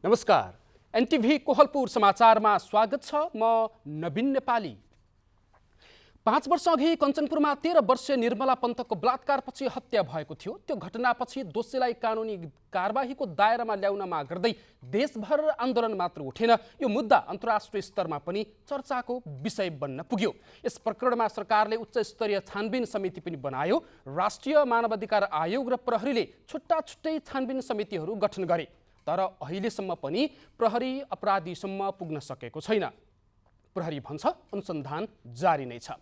नमस्कार, एनटिभी कोहलपुर समाचारमा स्वागत छ। म नवीन नेपाली। 5 वर्ष अघि कञ्चनपुरमा 13 वर्षीय निर्मला पन्तको बलात्कारपछि हत्या भएको थियो। त्यो घटनापछि दोषीलाई कानुनी कारबाहीको दायरामा ल्याउन माग गर्दै देशभर आन्दोलन मात्र उठेन, यो मुद्दा अन्तर्राष्ट्रिय स्तरमा पनि चर्चाको विषय बन्न पुग्यो। यस प्रकरणमा सरकारले उच्च स्तरीय छानबिन समिति पनि बनायो। राष्ट्रिय मानवाधिकार आयोग र प्रहरीले छुट्टा-छुट्टै छानबिन समितिहरू गठन गरे, तर अहिलेसम्म पनि प्रहरी अपराधीसम्म पुग्न सकेको छैन। प्रहरी भन्छ अनुसन्धान जारी नै छ।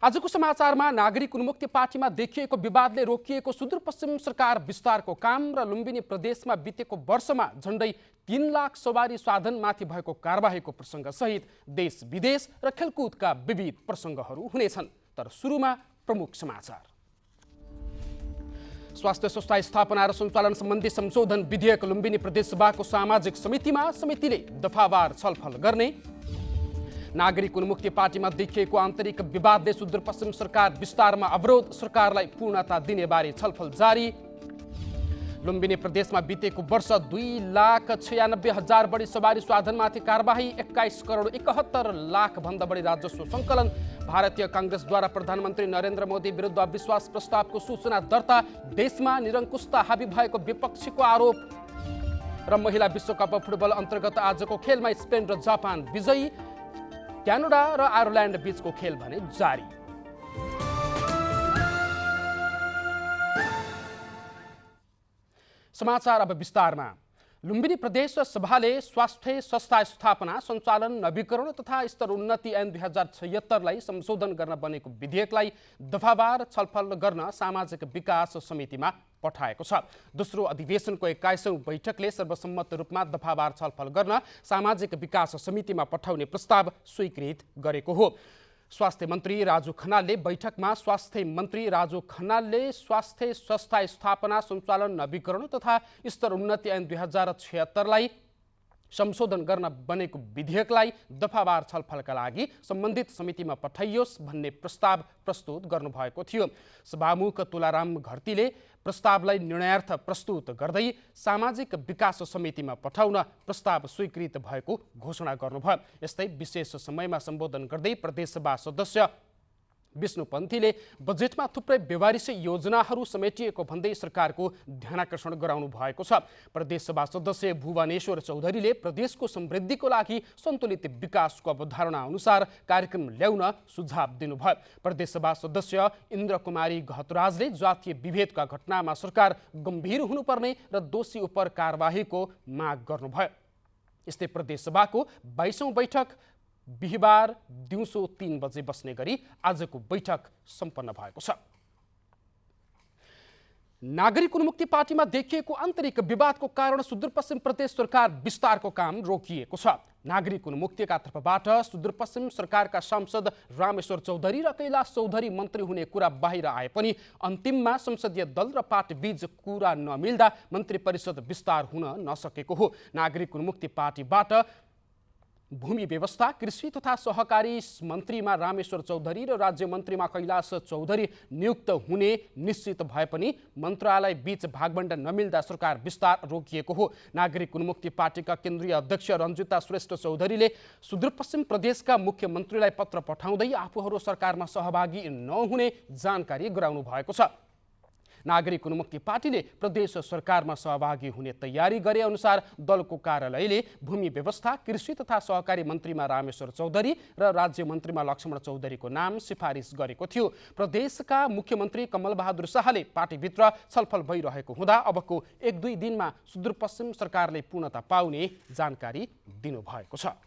आजको समाचारमा नागरिक उन्मुक्ति पार्टीमा देखिएको विवादले रोकिएको सुदूरपश्चिम सरकार विस्तारको काम र लुम्बिनी प्रदेशमा बितेको वर्षमा झण्डै 3 लाख सवारी साधनमाथि भएको कारबाहीको प्रसङ्ग सहित देश विदेश र खेलकुदका विविध प्रसङ्गहरू हुनेछन्। तर सुरुमा प्रमुख समाचार। स्वास्थ्य संस्था स्थापना र सञ्चालन सम्बन्धी संशोधन विधेयक लुम्बिनी प्रदेशसभाको सामाजिक समितिले दफावार छलफल गर्ने। नागरिक उन्मुक्ति पार्टीमा देखिएको आन्तरिक विवादले सुदूरपश्चिम सरकार विस्तारमा अवरोध, सरकारलाई पूर्णता दिने बारे छलफल जारी। लुम्बिनी प्रदेशमा बितेको वर्ष 2,96,000 बढी सवारी साधनमाथि कारबाही, 21 करोड 71 लाख भन्दा बढी राजस्व सङ्कलन। भारतीय काङ्ग्रेसद्वारा प्रधानमन्त्री नरेन्द्र मोदी विरुद्ध अविश्वास प्रस्तावको सूचना दर्ता, देशमा निरङ्कुशता हाबी भएको विपक्षीको आरोप। र महिला विश्वकप फुटबल अन्तर्गत आजको खेलमा स्पेन र जापान विजयी, क्यानाडा र आयरल्यान्ड बीचको खेल भने जारी। समाचार अब विस्तारमा। लुम्बिनी प्रदेश सभाले स्वास्थ्य संस्था स्थापना, सञ्चालन, नवीकरण तथा स्तर उन्नति ऐन 2076लाई संशोधन गर्न बनेको विधेयकलाई दफावार छलफल गर्न सामाजिक विकास समितिमा पठाएको छ। दोस्रो अधिवेशनको 21औं बैठकले सर्वसम्मत रूपमा दफावार छलफल गर्न सामाजिक विकास समितिमा पठाउने प्रस्ताव स्वीकृत गरेको हो। स्वास्थ्य मन्त्री राजु खनालले स्वास्थ्य संस्था स्थापना, सञ्चालन, नवीकरण तथा स्तर उन्नति ऐन 2076लाई संशोधन गर्न बनेको विधेयकलाई दफावार छलफलका लागि सम्बन्धित समितिमा पठाइयोस् भन्ने प्रस्ताव प्रस्तुत गर्नुभएको थियो। सभामुख तुलाराम घरतीले प्रस्तावलाई निर्णयार्थ प्रस्तुत गर्दै सामाजिक विकास समितिमा पठाउन प्रस्ताव स्वीकृत भएको घोषणा गर्नुभयो। यस्तै विशेष समयमा सम्बोधन गर्दै प्रदेशसभा सदस्य विष्णु पन्थीले बजेटमा थुप्रै व्यवहारिक योजनाहरू समेटिएको भन्दै सरकारको ध्यानाकर्षण गराउनु भएको छ। प्रदेशसभा सदस्य भुवनेश्वर चौधरीले प्रदेशको समृद्धिको लागि सन्तुलित विकासको अवधारणा अनुसार कार्यक्रम ल्याउन सुझाव दिनुभयो। प्रदेशसभा सदस्य इन्द्र कुमारी घतराजले जातीय विभेदका घटनामा सरकार गम्भीर हुनुपर्ने र दोषी उप कारबाहीको माग गर्नुभयो। यस्तै प्रदेशसभाको 22औं बैठक बिहिबार दिउँसो 3 बजे बस्ने गरी आजको बैठक सम्पन्न भएको छ। नागरिक उन्मुक्ति पार्टीमा देखिएको आन्तरिक विवादको कारण सुदूरपश्चिम प्रदेश सरकार विस्तारको काम रोकिएको छ। नागरिक उन्मुक्तिका तर्फबाट सुदूरपश्चिम सरकारका सांसद रामेश्वर चौधरी र कैलाश चौधरी मन्त्री हुने कुरा बाहिर आए पनि अन्तिममा संसदीय दल र पार्टी बीच कुरा नमिल्दा मन्त्री परिषद विस्तार हुन नसकेको हो। नागरिक उन्मुक्ति पार्टीबाट भूमि व्यवस्था, कृषि तथा सहकारी मन्त्रीमा रामेश्वर चौधरी र राज्य मन्त्रीमा कैलाश चौधरी नियुक्त हुने निश्चित भए पनि मन्त्रालय बीच भागवण्डा नमिल्दा सरकार विस्तार रोकिएको हो। नागरिक उन्मुक्ति पार्टीका केन्द्रीय अध्यक्ष रञ्जिता श्रेष्ठ चौधरीले सुदूरपश्चिम प्रदेशका मुख्यमन्त्रीलाई पत्र पठाउँदै आफूहरू सरकारमा सहभागी नहुने जानकारी गराउनु भएको छ। नागरिक उन्मुक्ति पार्टीले प्रदेश सरकारमा सहभागी हुने तयारी गरे अनुसार दलको कार्यालयले भूमि व्यवस्था, कृषि तथा सहकारी मन्त्रीमा रामेश्वर चौधरी र राज्य मन्त्रीमा लक्ष्मण चौधरीको नाम सिफारिस गरेको थियो। प्रदेशका मुख्यमन्त्री कमलबहादुर शाहले पार्टीभित्र छलफल भइरहेको हुँदा अबको 1-2 दिनमा सुदूरपश्चिम सरकारले पूर्णता पाउने जानकारी दिनुभएको छ।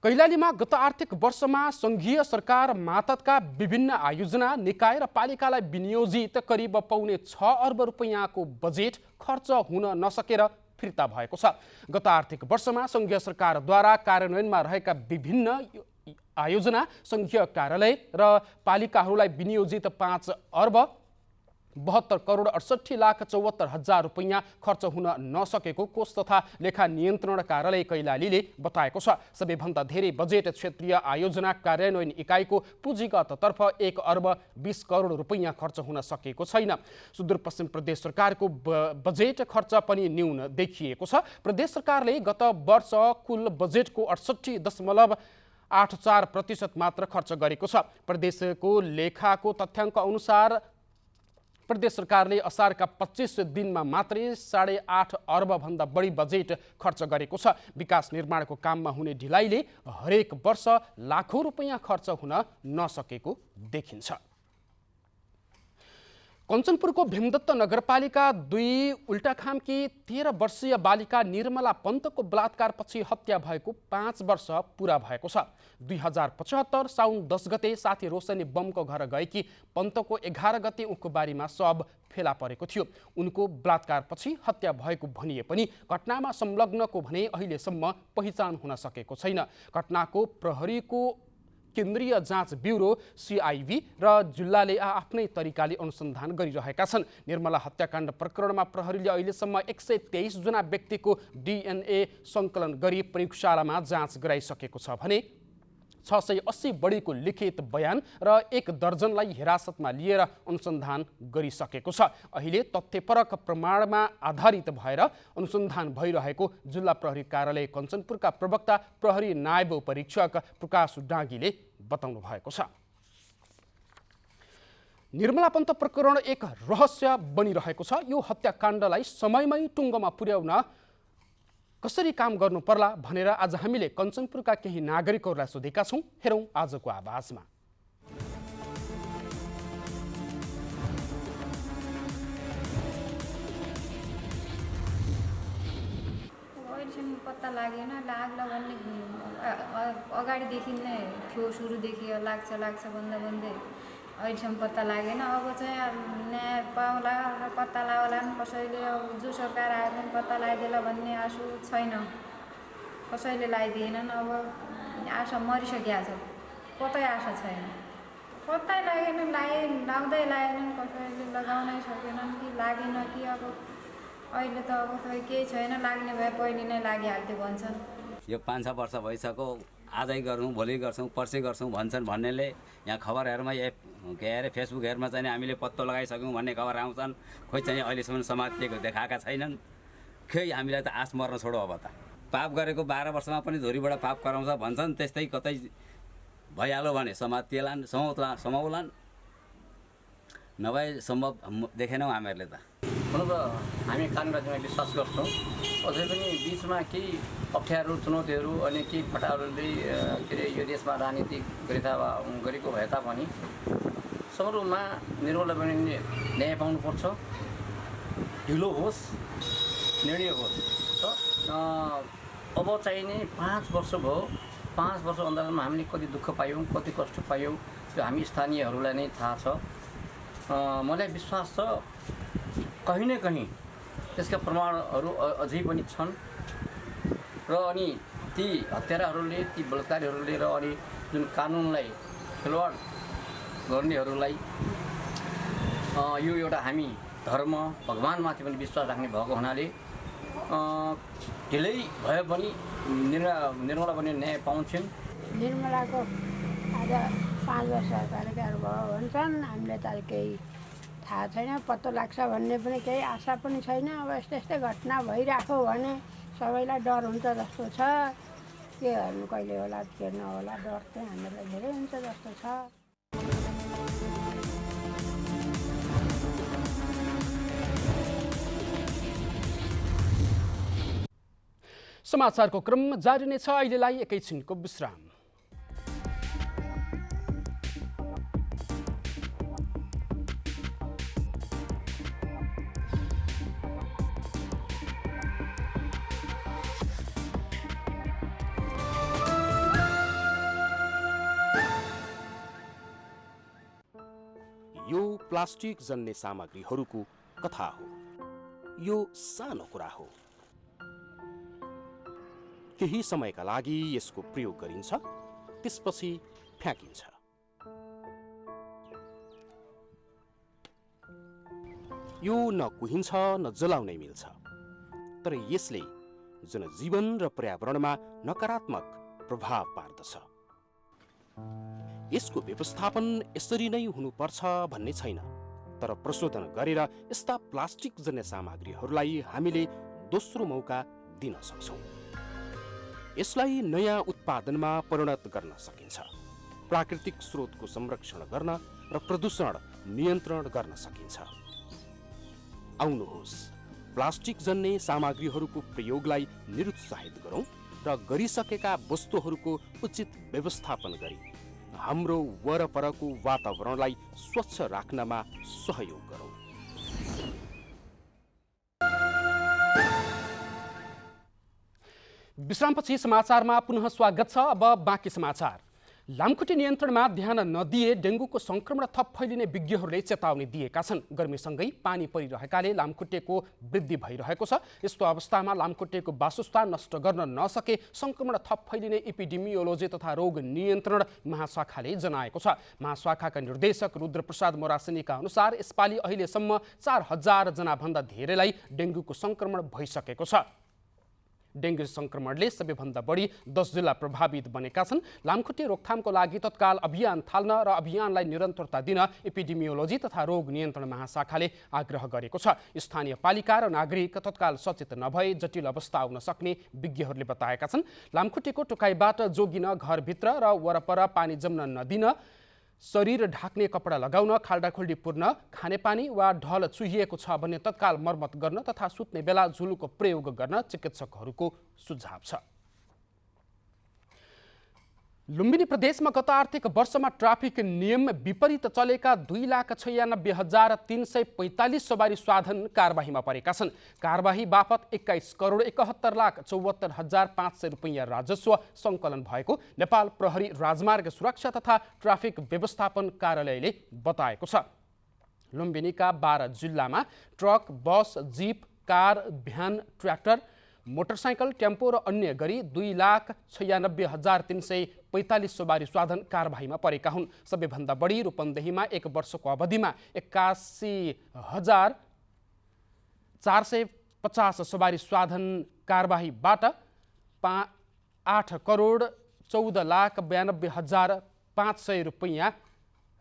कैलालीमा गत आर्थिक वर्षमा सङ्घीय सरकार मातहतका विभिन्न आयोजना, निकाय र पालिकालाई विनियोजित करिब 6.25 अर्ब रुपैयाँको बजेट खर्च हुन नसकेर फिर्ता भएको छ। गत आर्थिक वर्षमा सङ्घीय सरकारद्वारा कार्यान्वयनमा रहेका विभिन्न आयोजना, सङ्घीय कार्यालय र पालिकाहरूलाई विनियोजित 5 अर्ब 72 करोड 68 लाख 74 हजार रुपैयाँ खर्च हुन नसकेको कोष तथा लेखा नियन्त्रण कार्यालय कैलालीले बताएको छ। सबैभन्दा धेरै बजेट क्षेत्रीय आयोजना कार्यान्वयन इकाइको पुँजीगततर्फ 1 अर्ब 20 करोड रुपैयाँ खर्च हुन सकेको छैन। सुदूरपश्चिम प्रदेश सरकारको बजेट खर्च पनि न्यून देखिएको छ। प्रदेश सरकारले गत वर्ष कुल बजेटको 68.84% मात्र खर्च गरेको छ। प्रदेशको लेखाको तथ्याङ्क अनुसार प्रदेश सरकारले असारका 25 दिनमा मात्रै 8.5 अर्ब भन्दा बढी बजेट खर्च गरेको छ। विकास निर्माणको काममा हुने ढिलाइले हरेक वर्ष लाखौं रुपैयाँ खर्च हुन नसकेको देखिन्छ। कञ्चनपुरको भीमदत्त नगरपालिका 2 उल्टाखामकी 13 वर्षीय बालिका निर्मला पन्तको बलात्कारपछि हत्या भएको 5 वर्ष पुरा भएको छ। 2075 साउन 10 गते साथी रोशनी बमको घर गएकी पन्तको 11 गते उनको बारीमा शव फेला परेको थियो। उनको बलात्कारपछि हत्या भएको भनिए पनि घटनामा संलग्नको भने अहिलेसम्म पहिचान हुन सकेको छैन। घटनाको प्रहरीको केन्द्रीय जाँच ब्युरो CIB र जिल्लाले आफ्नै तरिकाले अनुसन्धान गरिरहेका छन्। निर्मला हत्याकाण्ड प्रकरणमा प्रहरीले अहिलेसम्म 123 जना व्यक्तिको DNA सङ्कलन गरी प्रयोगशालामा जाँच गराइसकेको छ भने 680 बढीको लिखित बयान र 1 दर्जनलाई हिरासतमा लिएर अनुसन्धान गरिसकेको छ। अहिले तथ्यपरक प्रमाणमा आधारित भएर अनुसन्धान भइरहेको जिल्ला प्रहरी कार्यालय कञ्चनपुरका प्रवक्ता प्रहरी नायब उपरीक्षक प्रकाश डाँगीले बताउनु भएको छ। निर्मला पन्त प्रकरण एक रहस्य बनिरहेको छ। यो हत्याकाण्डलाई समयमै टुङ्गोमा पुर्याउन कसरी काम गर्नु पर्ला भनेर आज हामीले कञ्चनपुरका केही नागरिकहरूलाई सोधेका छौँ। हेरौँ आजको आवाजमा। पत्ता लागेन, लाग्ला भन्ने अगाडिदेखि नै थियो, सुरुदेखि लाग्छ भन्दै अहिलेसम्म पत्ता लागेन। अब चाहिँ न्याय पाउला र पत्ता लगाउला कसैले, अब जो सरकार आयो भने पत्ता लगाइदिएला भन्ने आशा छैन, कसैले लगाइदिएनन्। अब आशा मरिसकेको छ, कतै आशा छैन। पत्तै लागेन, लाउँदै लागेनन्, कसैले लगाउनै सकेनन् कि लागेन कि अब अहिले त अब खै केही छैन, लाग्ने भए पहिले नै लागिहाल्थ्यो भन्छन्। यो 5-6 वर्ष भइसक्यो, आजै गरौँ भोलि गर्छौँ पर्सि गर्छौँ भन्छन् भन्नेले यहाँ खबरहरूमा फेसबुकहरूमा चाहिँ हामीले पत्तो लगाइसक्यौँ भन्ने खबर आउँछन्। खोइ चाहिँ अहिलेसम्म समातिएको देखाएका छैनन्। खै हामीलाई त आश मर्न छोडो। अब त पाप गरेको 12 वर्षमा पनि धुरीबाट पाप कराउँछ भन्छन्। त्यस्तै कतै भइहाल्यो भने समाउलान्, नभए सम्भव देखेनौँ हामीहरूले त। हुन त हामी कानुन राज्यमा विश्वास गर्छौँ। अझै पनि बिचमा केही अप्ठ्यारो चुनौतीहरू अनि केही फटाहरूले के अरे यो देशमा राजनीतिक गरेको भए तापनि समग्रमा निर्मला बहिनीले न्याय पाउनुपर्छ। ढिलो होस्, निर्णय होस्। अब चाहिने 5 वर्ष भयो। 5 वर्ष अन्तरालमा हामीले कति दुःख पायौँ, कति कष्ट पायौँ, त्यो हामी स्थानीयहरूलाई नै थाहा छ। मलाई विश्वास छ कहीँ न कहीँ त्यसका प्रमाणहरू अझै पनि छन् र अनि ती हत्याराहरूले, ती बलात्कारीहरूले र अनि जुन कानुनलाई खेलवाड गर्नेहरूलाई यो एउटा हामी धर्म भगवान्माथि पनि विश्वास राख्ने भएको हुनाले ढिलै भए पनि निर्मला पनि न्याय पाउँछन्। निर्मलाको आज 5 वर्ष कार्यकाल भयो भन्छन्। हामीलाई त केही थाहा छैन, पत्तो लाग्छ भन्ने पनि केही आशा पनि छैन। अब यस्तै घटना भइरहेको भने सबैलाई डर हुन्छ जस्तो छ। के गर्नु, कहिले होला के नहोला, डर चाहिँ हामीलाई धेरै हुन्छ जस्तो छ। समाचारको क्रम जारी नै छ। अहिलेलाई एकैछिनको विश्राम। यो प्लास्टिक जन्ने सामग्रीहरूको कथा हो। यो सानो कुरा हो। केही समयका लागि यसको प्रयोग गरिन्छ, त्यसपछि फ्याँकिन्छ। यो न कुहिन्छ न जलाउनै मिल्छ, तर यसले जनजीवन र पर्यावरणमा नकारात्मक प्रभाव पार्दछ। यसको व्यवस्थापन यसरी नै हुनुपर्छ भन्ने छैन, तर प्रशोधन गरेर यस्ता प्लास्टिक जन्य सामग्रीहरूलाई हामीले दोस्रो मौका दिन सक्छौँ। यसलाई नयाँ उत्पादनमा परिणत गर्न सकिन्छ, प्राकृतिक स्रोतको संरक्षण गर्न र प्रदूषण नियन्त्रण गर्न सकिन्छ। आउनुहोस्, प्लास्टिक जन्य सामग्रीहरूको प्रयोगलाई निरुत्साहित गरौँ र गरिसकेका वस्तुहरूको उचित व्यवस्थापन गरी हाम्रो वरपरको वातावरणलाई स्वच्छ राख्नमा सहयोग गरौँ। विश्रामपछि समाचारमा पुनः स्वागत छ। अब बाँकी समाचार। लामखुट्टे नियन्त्रणमा ध्यान नदिए डेङ्गुको संक्रमण थप फैलिने विज्ञहरूले चेतावनी दिएका छन्। गर्मीसँगै पानी परिरहेकाले लामखुट्टेको वृद्धि भइरहेको छ। यस्तो अवस्थामा लामखुट्टेको वासस्थान नष्ट गर्न नसके संक्रमण थप फैलिने एपिडेमियोलोजी तथा रोग नियन्त्रण महाशाखाले जनाएको छ। महाशाखाका निर्देशक रुद्रप्रसाद मोरासिनीका अनुसार यसपालि अहिलेसम्म 4000 जनाभन्दा धेरैलाई डेङ्गुको संक्रमण भइसकेको छ। डेङ्गु संक्रमणले सबैभन्दा बढी 10 जिल्ला प्रभावित बनेका छन्। लामखुट्टे रोकथामको लागि तत्काल अभियान थाल्न र अभियानलाई निरन्तरता दिन एपिडेमियोलोजी तथा रोग नियन्त्रण महाशाखाले आग्रह गरेको छ। स्थानीय पालिका र नागरिक तत्काल सचेत नभए जटिल अवस्था आउन सक्ने विज्ञहरूले बताएका छन्। लामखुट्टेको टोकाइबाट जोगिन घरभित्र र वरपर पानी जम्न नदिन, शरीर ढाक्ने कपडा लगाउन, खाल्डाखुल्डी पुर्न, खानेपानी वा ढल चुहिएको छ भने तत्काल मर्मत गर्न तथा सुत्ने बेला झुलुको प्रयोग गर्न चिकित्सकहरूको सुझाव छ। लुम्बिनी प्रदेशमा गत आर्थिक वर्षमा ट्राफिक नियम विपरीत चलेका 2,96,345 सवारी साधन कारबाहीमा परेका छन्। कारबाही बापत 21,71,74,500 रुपैयाँ राजस्व सङ्कलन भएको नेपाल प्रहरी राजमार्ग सुरक्षा तथा ट्राफिक व्यवस्थापन कार्यालयले बताएको छ। लुम्बिनीका 12 जिल्लामा truck, bus, jeep, car, van, tractor, motorcycle, tempo र अन्य गरी 2,96,345 सवारी साधन कारबाहीमा परेका हुन्। सबैभन्दा बढी रूपन्देहीमा 1 वर्षको अवधिमा 81,450 सवारी साधन कारबाहीबाट 8,14,92,500 रुपैयाँ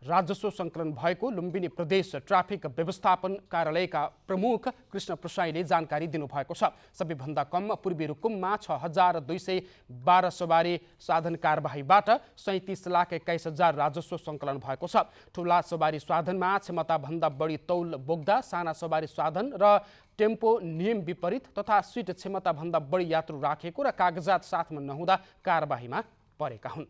राजस्व सङ्कलन भएको लुम्बिनी प्रदेश ट्राफिक व्यवस्थापन कार्यालयका प्रमुख कृष्ण प्रसाईले जानकारी दिनुभएको छ। सबैभन्दा कम पूर्वी रुकुममा 6,212 सवारी साधन कारबाहीबाट 37,21,000 राजस्व सङ्कलन भएको छ। ठुला सवारी साधनमा क्षमताभन्दा बढी तौल बोक्दा, साना सवारी साधन र टेम्पो नियम विपरीत तथा सिट क्षमताभन्दा बढी यात्रु राखेको र कागजात साथमा नहुँदा कारबाहीमा परेका हुन्।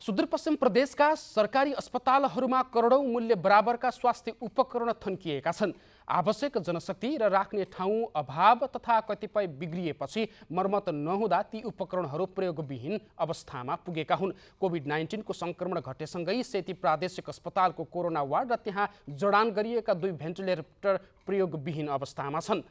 सुदूरपश्चिम प्रदेशका सरकारी अस्पतालहरूमा करोडौं मूल्य बराबरका स्वास्थ्य उपकरण थन्किएका छन्। आवश्यक जनशक्ति र राख्ने ठाउँ अभाव तथा कतिपय बिग्रिएपछि मर्मत नहुँदा ती उपकरणहरू प्रयोगविहीन अवस्थामा पुगेका हुन्। कोभिड-19 को संक्रमण घटेसँगै सेती प्रादेशिक अस्पतालको कोरोना वार्ड र त्यहाँ जडान गरिएका 2 भेन्टिलेटर प्रयोगविहीन अवस्थामा छन्।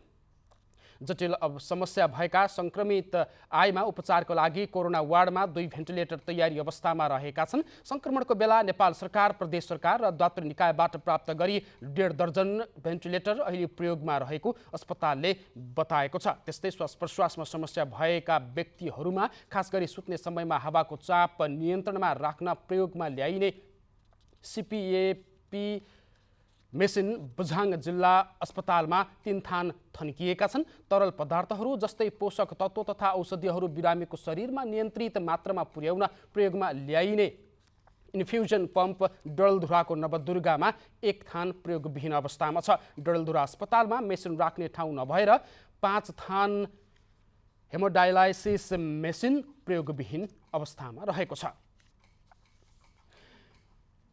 जटिल समस्या भएका संक्रमित आएमा उपचारको लागि कोरोना वार्डमा 2 भेन्टिलेटर तयारी अवस्थामा रहेका छन्। संक्रमणको बेला नेपाल सरकार, प्रदेश सरकार र दातृ निकायबाट प्राप्त गरी 1.5 दर्जन भेन्टिलेटर अहिले प्रयोगमा रहेको अस्पतालले बताएको छ। त्यस्तै श्वास प्रश्वासमा समस्या भएका व्यक्तिहरूमा खास गरी सुत्ने समयमा हावाको चाप नियन्त्रणमा राख्न प्रयोगमा ल्याइने CPAP मेसिन बुझाङ जिल्ला अस्पतालमा 3 थान थन्किएका छन्। तरल पदार्थहरू जस्तै पोषक तत्त्व तथा औषधिहरू बिरामीको शरीरमा नियन्त्रित मात्रामा पुर्याउन प्रयोगमा ल्याइने इन्फ्युजन पम्प डडेलधुराको नवदुर्गामा 1 थान प्रयोगविहीन अवस्थामा छ। डडेलधुरा अस्पतालमा मेसिन राख्ने ठाउँ नभएर 5 थान हेमोडायलाइसिस मेसिन प्रयोगविहीन अवस्थामा रहेको छ।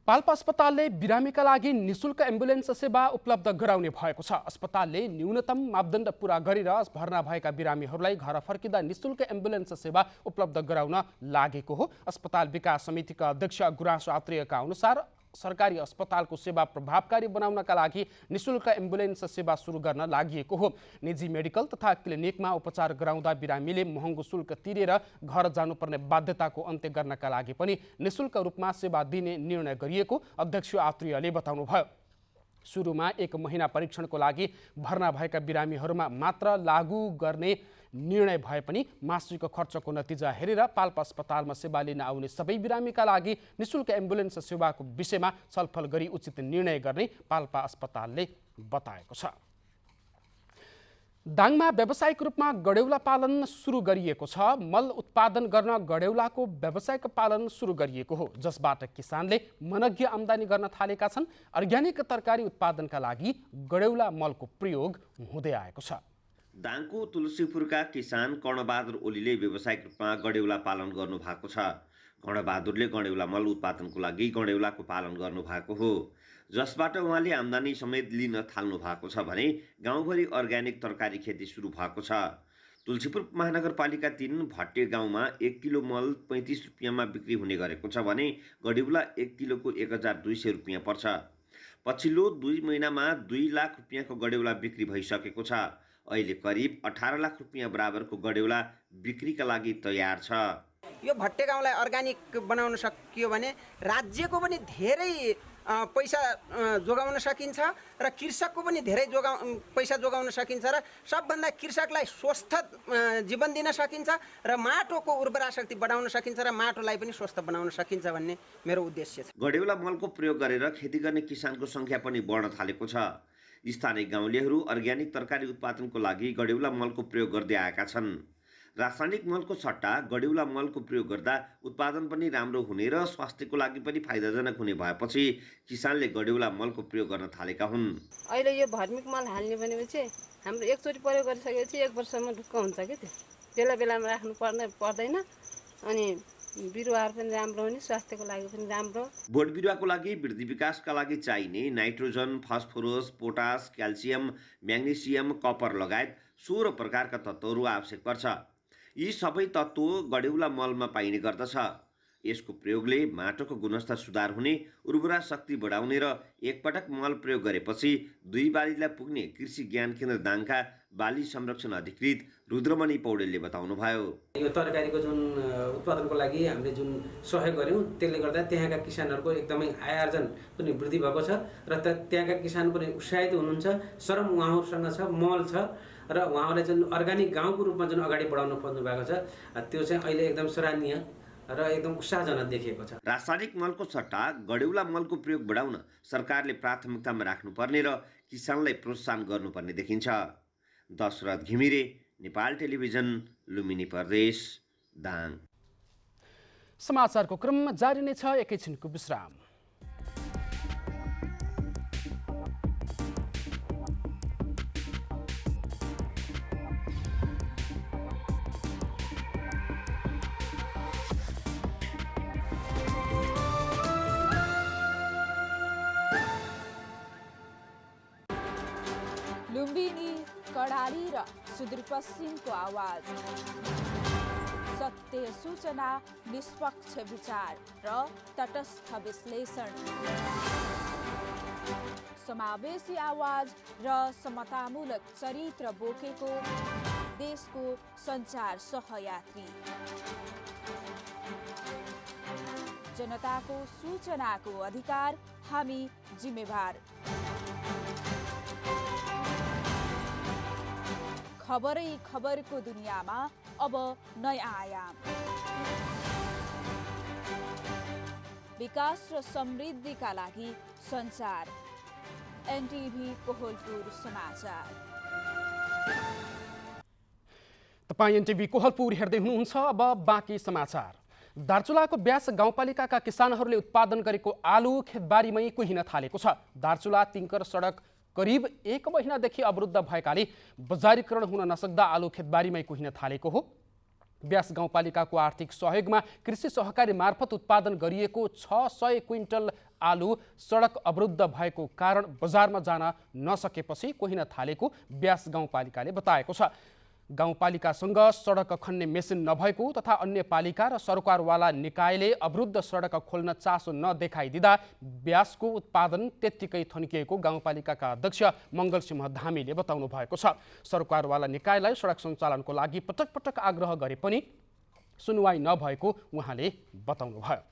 पाल्पा अस्पतालले बिरामीका लागि निशुल्क एम्बुलेन्स सेवा उपलब्ध गराउने भएको छ। अस्पतालले न्यूनतम मापदण्ड पूरा गरेर भर्ना भएका बिरामीहरूलाई घर फर्किँदा निशुल्क एम्बुलेन्स सेवा उपलब्ध गराउन लागेको हो। अस्पताल विकास समितिका अध्यक्ष गुराँस आत्रेयका अनुसार सरकारी अस्पतालको सेवा प्रभावकारी बनाउनका लागि निशुल्क एम्बुलेन्स सेवा सुरु गर्न लागि हो। निजी मेडिकल तथा क्लिनिकमा उपचार गराउँदा बिरामीले महँगो शुल्क तिरेर घर जानुपर्ने बाध्यताको अन्त्य गर्नका लागि पनि निशुल्क रूपमा सेवा दिने निर्णय गरिएको अध्यक्ष आत्रेयले बताउनुभयो। सुरुमा 1 महिना परीक्षणको लागि भर्ना भएका बिरामीहरूमा मात्र लागू गर्ने निर्णय भए पनि मासिक खर्चको नतिजा हेरेर पाल्पा अस्पतालमा सेवा लिन आउने सबै बिरामीका लागि निःशुल्क एम्बुलेन्स सेवाको विषयमा छलफल गरी उचित निर्णय गर्ने पाल्पा अस्पतालले बताएको छ। दाङमा व्यावसायिक रूपमा गडेउला पालन सुरु गरिएको छ। मल उत्पादन गर्न गडेउलाको व्यावसायिक पालन सुरु गरिएको हो, जसबाट किसानले मनग्य आम्दानी गर्न थालेका छन्। अर्ग्यानिक तरकारी उत्पादनका लागि गडेउला मलको प्रयोग हुँदै आएको छ। दाङको तुलसीपुरका किसान कर्णबहादुर ओलीले व्यावसायिक रूपमा गडेउला पालन गर्नु भएको छ। कर्णबहादुरले गडेउला मल उत्पादनको लागि गडेउलाको पालन गर्नु भएको हो, जसबाट उहाँले आम्दानी समेत लिन थाल्नु भएको छ भने गाउँभरि अर्ग्यानिक तरकारी खेती सुरु भएको छ। तुलसीपुर महानगरपालिका 3 भट्टे गाउँमा 1 किलो मल 35 रुपियाँमा बिक्री हुने गरेको छ भने गडेउला 1 किलोको 1200 रुपियाँ पर्छ। पछिल्लो 2 महिनामा 2 लाख रुपियाँको गडेउला बिक्री भइसकेको छ। अहिले करिब 18 लाख रुपियाँ बराबरको गडेउला बिक्रीका लागि तयार छ। यो भट्टे गाउँलाई अर्ग्यानिक बनाउन सकियो भने राज्यको पनि धेरै पैसा जोगाउन सकिन्छ र कृषकको पनि धेरै पैसा जोगाउन सकिन्छ र सबभन्दा कृषकलाई स्वस्थ जीवन दिन सकिन्छ र माटोको उर्वरा शक्ति बढाउन सकिन्छ र माटोलाई पनि स्वस्थ बनाउन सकिन्छ भन्ने मेरो उद्देश्य छ। गडेउला मलको प्रयोग गरेर खेती गर्ने किसानको सङ्ख्या पनि बढ्न थालेको छ। स्थानीय गाउँलेहरू अर्ग्यानिक तरकारी उत्पादनको लागि गडेउला मलको प्रयोग गर्दै आएका छन्। रासायनिक मलको सट्टा गडेउला मलको प्रयोग गर्दा उत्पादन पनि राम्रो हुने र स्वास्थ्यको लागि पनि फाइदाजनक हुने भएपछि किसानले गडेउला मलको प्रयोग गर्न थालेका हुन्। अहिले यो भर्मिक मल हाल्ने भनेपछि हाम्रो एकचोटि प्रयोग गरिसकेपछि 1 वर्षसम्म ढुक्क हुन्छ कि त्यो बेलामा राख्नु पर्दैन अनि बिरुवाहरू पनि राम्रो हुने, स्वास्थ्यको लागि पनि राम्रो। बोट बिरुवाको लागि वृद्धि विकासका लागि चाहिने nitrogen, phosphorus, potash, calcium, magnesium, copper लगायत 16 प्रकारका तत्त्वहरू आवश्यक पर्छ। यी सबै तत्त्व गडेउला मलमा पाइने गर्दछ। यसको प्रयोगले माटोको गुणस्तर सुधार हुने, उर्वरा शक्ति बढाउने र एकपटक मल प्रयोग गरेपछि 2 बालीलाई पुग्ने कृषि ज्ञान केन्द्र दाङका बाली संरक्षण अधिकृत रुद्रमणि पौडेलले बताउनुभयो। यो तरकारीको जुन उत्पादनको लागि हामीले जुन सहयोग गर्यौँ त्यसले गर्दा त्यहाँका किसानहरूको एकदमै आय आर्जन पनि वृद्धि भएको छ र त्यहाँका किसान पनि उत्साहित हुनुहुन्छ। श्रम उहाँहरूसँग छ, मल छ र उहाँहरूले जुन अर्ग्यानिक गाउँको रूपमा जुन अगाडि बढाउन खोज्नु भएको छ त्यो चाहिँ अहिले एकदम सराहनीय र एकदम उत्साहजनक देखिएको छ। रासायनिक मलको सट्टा गडेउला मलको प्रयोग बढाउन सरकारले प्राथमिकतामा राख्नुपर्ने र किसानलाई प्रोत्साहन गर्नुपर्ने देखिन्छ। दशरथ घिमिरे, नेपाल टेलिभिजन, लुम्बिनी प्रदेश, दाङ। समाचारको क्रम जारी नै छ, एकैछिनको विश्राम। लुम्बिनी, कडाली र सुदूरपश्चिमको आवाज, सत्य सूचना, निष्पक्ष विचार र तटस्थ विश्लेषण, समावेशी आवाज र समतामूलक चरित्र बोकेको देशको सञ्चार सहयात्री, जनताको सूचनाको अधिकार, हामी जिम्मेवार। खबरै खबरको दुनियाँमा अब नयाँ आयाम। विकास र समृद्धिका लागि सञ्चार। एनटिभी कोहलपुर समाचार। तपाईँ एनटिभी कोहलपुर हेर्दै हुनुहुन्छ। अब बाँकी समाचार। दार्चुलाको ब्यास गाउँपालिकाका किसानहरूले उत्पादन गरेको आलु खेतबारीमै कुहिन थालेको छ। दार्चुला तिङ्कर सडक करिब 1 महिनादेखि अवरुद्ध भएकाले बजारीकरण हुन नसक्दा आलु खेतबारीमै कुहिन थालेको हो। ब्यास गाउँपालिकाको आर्थिक सहयोगमा कृषि सहकारी मार्फत उत्पादन गरिएको 600 क्विन्टल आलु सडक अवरुद्ध भएको कारण बजारमा जान नसकेपछि कुहिन थालेको ब्यास गाउँपालिकाले बताएको छ। गाउँपालिकासँग सडक खन्ने मेसिन नभएको तथा अन्य पालिका र सरकारवाला निकायले अवरुद्ध सडक खोल्न चासो नदेखाइदिँदा ब्यासको उत्पादन त्यत्तिकै थन्किएको गाउँपालिकाका अध्यक्ष मङ्गलसिंह धामीले बताउनु भएको छ। सरकारवाला निकायलाई सडक सञ्चालनको लागि पटक पटक आग्रह गरे पनि सुनवाई नभएको उहाँले बताउनुभयो।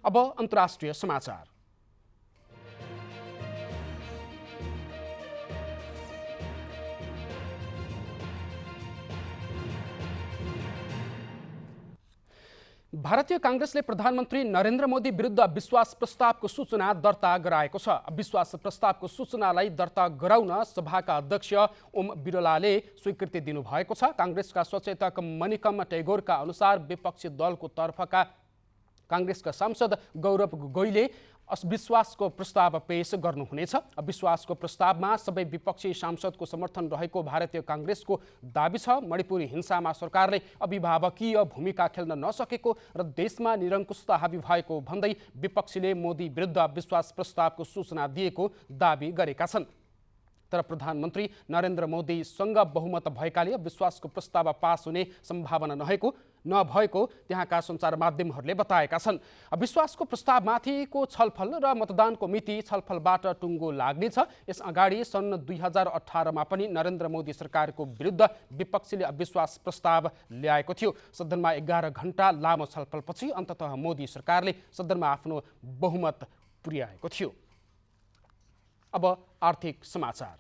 अब अन्तर्राष्ट्रिय समाचार। भारतीय कांग्रेसले प्रधानमन्त्री नरेन्द्र मोदी विरुद्ध विश्वास प्रस्तावको सूचना दर्ता गराएको छ। विश्वास प्रस्तावको सूचनालाई दर्ता गराउन सभाका अध्यक्ष ओम बिरलाले स्वीकृति दिनुभएको छ। कांग्रेसका सचेतक मणिकम टेगोरका अनुसार विपक्षी दलको तर्फका कांग्रेसका सांसद गौरव गोगोईले अविश्वासको प्रस्ताव पेश गर्नुहुनेछ। अविश्वासको प्रस्तावमा सबै विपक्षी सांसदको समर्थन रहेको भारतीय कांग्रेसको दाबी छ। मणिपुरी हिंसामा सरकारले अभिभावकीय भूमिका खेल्न नसकेको र देशमा निरङ्कुशता हावी भएको भन्दै विपक्षीले मोदी विरुद्ध अविश्वास प्रस्तावको सूचना दिएको दाबी गरेका छन्। तर प्रधानमन्त्री नरेन्द्र मोदीसँग बहुमत भएकाले विश्वासको प्रस्ताव पास हुने सम्भावना नभएको त्यहाँका सञ्चार माध्यमहरूले बताएका छन्। विश्वासको प्रस्तावमाथिको छलफल र मतदानको मिति छलफलबाट टुङ्गो लाग्नेछ। यस अगाडि सन् 2018मा पनि नरेन्द्र मोदी सरकारको विरुद्ध विपक्षीले अविश्वास प्रस्ताव ल्याएको थियो। सदनमा 11 घण्टा लामो छलफलपछि अन्ततः मोदी सरकारले सदनमा आफ्नो बहुमत पुर्याएको थियो। अब आर्थिक समाचार।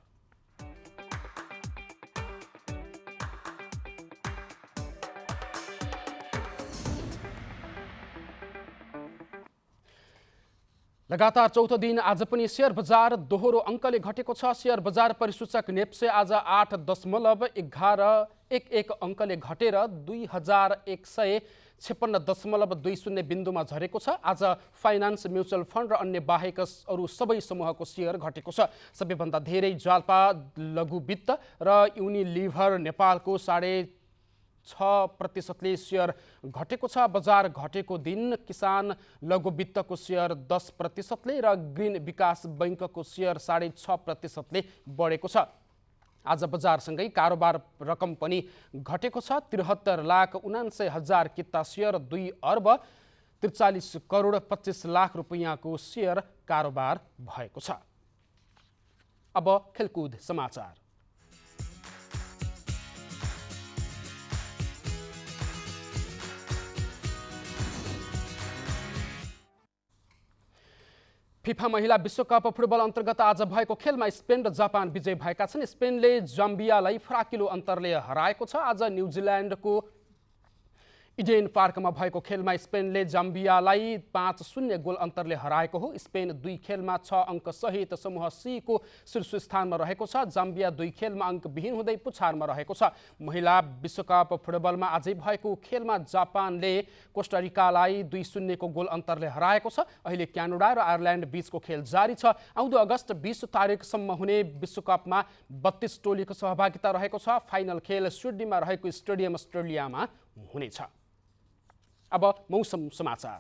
लगातार चौथो दिन आज पनि शेयर बजार दोहोरो अङ्कले घटेको छ। शेयर बजार परिसूचक नेप्से आज 8.11 अङ्कले घटेर 2156.20 बिन्दुमा झरेको छ। आज फाइनान्स, म्युचुअल फन्ड र अन्य बाहेक अरू सबै समूहको शेयर घटेको छ। सबैभन्दा धेरै जाल्पा लघु वित्त र युनिलिभर नेपालको 6.5% शेयर घटेको छ। बजार घटेको दिन किसान लघु वित्तको शेयर 10% र ग्रिन विकास बैंकको शेयर 6.5% बढेको छ। आज बजारसँगै कारोबार रकम पनि घटेको छ। 73,79,000 किता शेयर 2 अर्ब 43 करोड 25 लाख रुपैयाँको शेयर कारोबार भएको छ। अब खेलकुद समाचार। फिफा महिला विश्वकप फुटबल अन्तर्गत आज भएको खेलमा स्पेन र जापान विजय भएका छन्। स्पेनले जाम्बियालाई फराकिलो अन्तरले हराएको छ। आज न्युजिल्यान्डको इडेन पार्कमा भएको खेलमा स्पेनले जाम्बियालाई 5-0 गोल अन्तरले हराएको हो। स्पेन 2 खेलमा 6 अङ्क सहित समूह सी को शीर्ष स्थानमा रहेको छ। जाम्बिया 2 खेलमा अङ्कविहीन हुँदै पुछारमा रहेको छ। महिला विश्वकप फुटबलमा आजै भएको खेलमा जापानले कोस्टारिकालाई 2-0 को गोल अन्तरले हराएको छ। अहिले क्यानाडा र आयरल्यान्ड बीचको खेल जारी छ। आउँदो अगस्त 20 तारिकसम्म हुने विश्वकपमा 32 टोलीको सहभागिता रहेको छ। फाइनल खेल सिडनीमा रहेको स्टेडियम अस्ट्रेलियामा हुनेछ। अब मौसम समाचार।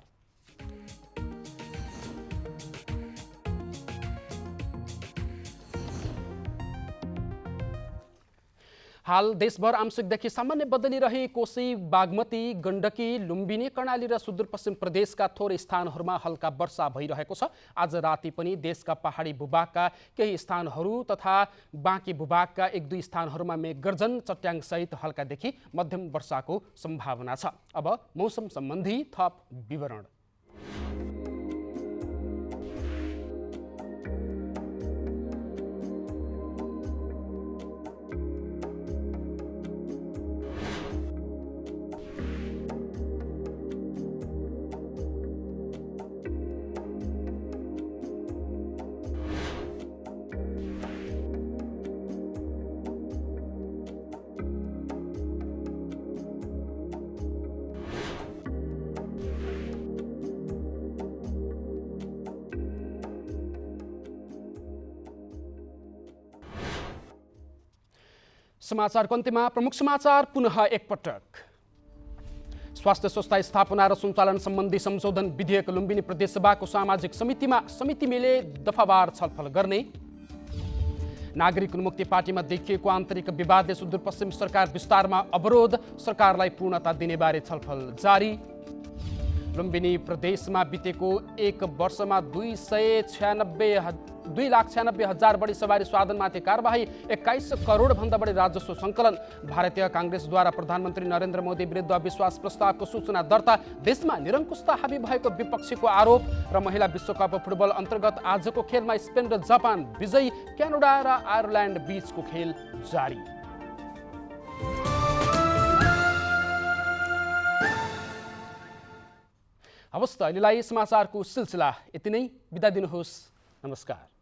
हाल देशभर आंशिकदेखि सामान्य बदली रही कोशी, बागमती, गण्डकी, लुम्बिनी, कर्णाली र सुदूरपश्चिम प्रदेशका थोरै स्थानहरूमा हल्का वर्षा भइरहेको छ। आज राति पनि देशका पहाडी भूभागका केही स्थानहरू तथा बाँकी भूभागका 1-2 स्थानहरूमा मेघगर्जन, चट्याङसहित हल्कादेखि मध्यम वर्षाको सम्भावना छ। अब मौसम सम्बन्धी थप विवरण। समाचारको अन्त्यमा प्रमुख समाचार पुनः एकपटक। स्वास्थ्य संस्था स्थापना र सञ्चालन सम्बन्धी संशोधन विधेयक लुम्बिनी प्रदेशसभाको सामाजिक समितिले दफावार छलफल गर्ने। नागरिक उन्मुक्ति पार्टीमा देखिएको आन्तरिक विवादले सुदूरपश्चिम सरकार विस्तारमा अवरोध, सरकारलाई पूर्णता दिनेबारे छलफल जारी। लुम्बिनी प्रदेशमा बितेको 1 वर्षमा 2,96,000 बढी सवारी स्वाधनमाथि कारबाही, 21 करोडभन्दा बढी राजस्व सङ्कलन। भारतीय काङ्ग्रेसद्वारा प्रधानमन्त्री नरेन्द्र मोदी विरुद्ध अविश्वास प्रस्तावको सूचना दर्ता, देशमा निरङ्कुशता हावी भएको विपक्षीको आरोप। र महिला विश्वकप फुटबल अन्तर्गत आजको खेलमा स्पेन र जापान विजयी, क्यानाडा र आयरल्यान्ड बीचको खेल जारी। हवस् त अहिलेलाई समाचारको सिलसिला यति नै। बिदा दिनुहोस्। नमस्कार।